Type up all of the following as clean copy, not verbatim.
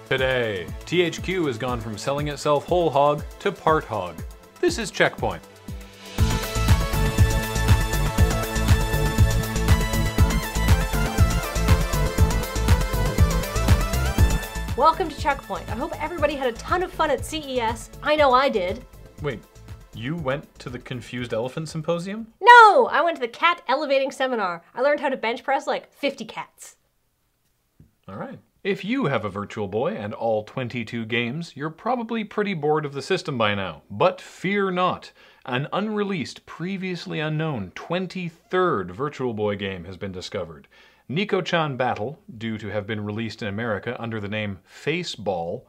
Today, THQ has gone from selling itself whole hog to part hog. This is Checkpoint. Welcome to Checkpoint. I hope everybody had a ton of fun at CES. I know I did. Wait, you went to the Confused Elephant Symposium? No! I went to the cat elevating seminar. I learned how to bench press like 50 cats. Alright. If you have a Virtual Boy and all 22 games, you're probably pretty bored of the system by now. But fear not. An unreleased, previously unknown 23rd Virtual Boy game has been discovered. Nico-chan Battle, due to have been released in America under the name Faceball,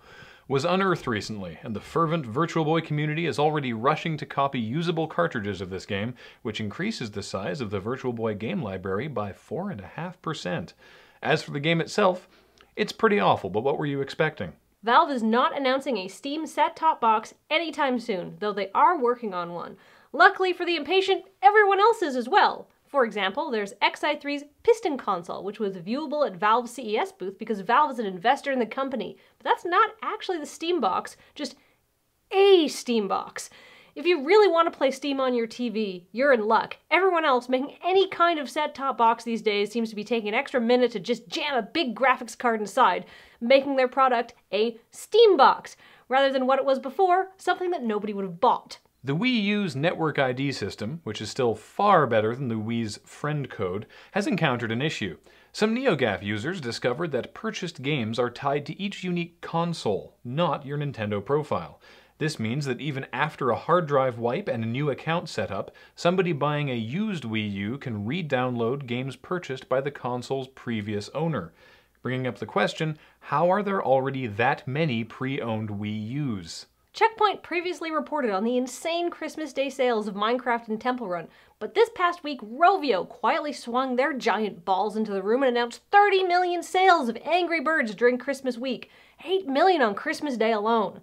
was unearthed recently, and the fervent Virtual Boy community is already rushing to copy usable cartridges of this game, which increases the size of the Virtual Boy game library by 4.5%. As for the game itself, it's pretty awful, but what were you expecting? Valve is not announcing a Steam set-top box anytime soon, though they are working on one. Luckily for the impatient, everyone else is as well. For example, there's XI3's Piston console, which was viewable at Valve's CES booth because Valve is an investor in the company. But that's not actually the Steam box, just a Steam box. If you really want to play Steam on your TV, you're in luck. Everyone else making any kind of set-top box these days seems to be taking an extra minute to just jam a big graphics card inside, making their product a Steam box, rather than what it was before, something that nobody would have bought. The Wii U's network ID system, which is still far better than the Wii's friend code, has encountered an issue. Some NeoGAF users discovered that purchased games are tied to each unique console, not your Nintendo profile. This means that even after a hard drive wipe and a new account setup, somebody buying a used Wii U can re-download games purchased by the console's previous owner. Bringing up the question, how are there already that many pre-owned Wii U's? Checkpoint previously reported on the insane Christmas Day sales of Minecraft and Temple Run, but this past week, Rovio quietly swung their giant balls into the room and announced 30 million sales of Angry Birds during Christmas week, 8 million on Christmas Day alone.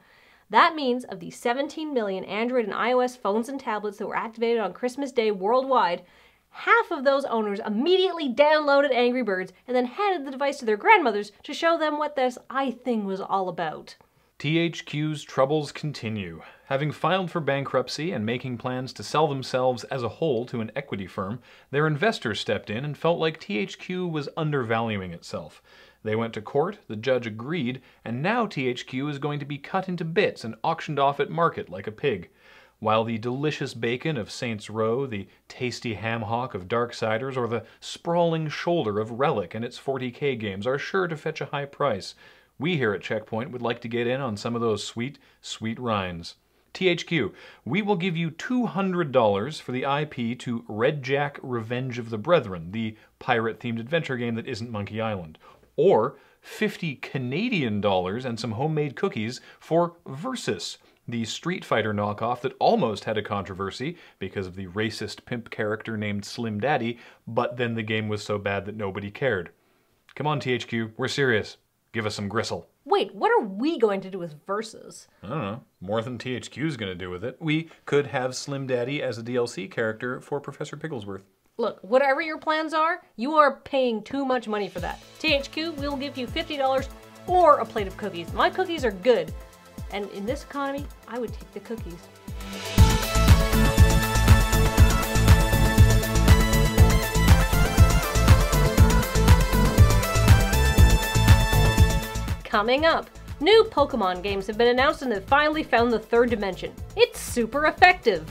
That means of the 17 million Android and iOS phones and tablets that were activated on Christmas Day worldwide, half of those owners immediately downloaded Angry Birds and then handed the device to their grandmothers to show them what this iThing was all about. THQ's troubles continue. Having filed for bankruptcy and making plans to sell themselves as a whole to an equity firm, their investors stepped in and felt like THQ was undervaluing itself. They went to court, the judge agreed, and now THQ is going to be cut into bits and auctioned off at market like a pig. While the delicious bacon of Saints Row, the tasty ham hock of Darksiders, or the sprawling shoulder of Relic and its 40K games are sure to fetch a high price, we here at Checkpoint would like to get in on some of those sweet, sweet rinds. THQ, we will give you $200 for the IP to Red Jack Revenge of the Brethren, the pirate-themed adventure game that isn't Monkey Island. Or $50 Canadian and some homemade cookies for Versus, the Street Fighter knockoff that almost had a controversy because of the racist pimp character named Slim Daddy, but then the game was so bad that nobody cared. Come on, THQ, we're serious. Give us some gristle. Wait, what are we going to do with Versus? I don't know. More than THQ's going to do with it. We could have Slim Daddy as a DLC character for Professor Pigglesworth. Look, whatever your plans are, you are paying too much money for that. THQ, we'll give you $50 or a plate of cookies. My cookies are good. And in this economy, I would take the cookies. Coming up, new Pokemon games have been announced and have finally found the third dimension. It's super effective.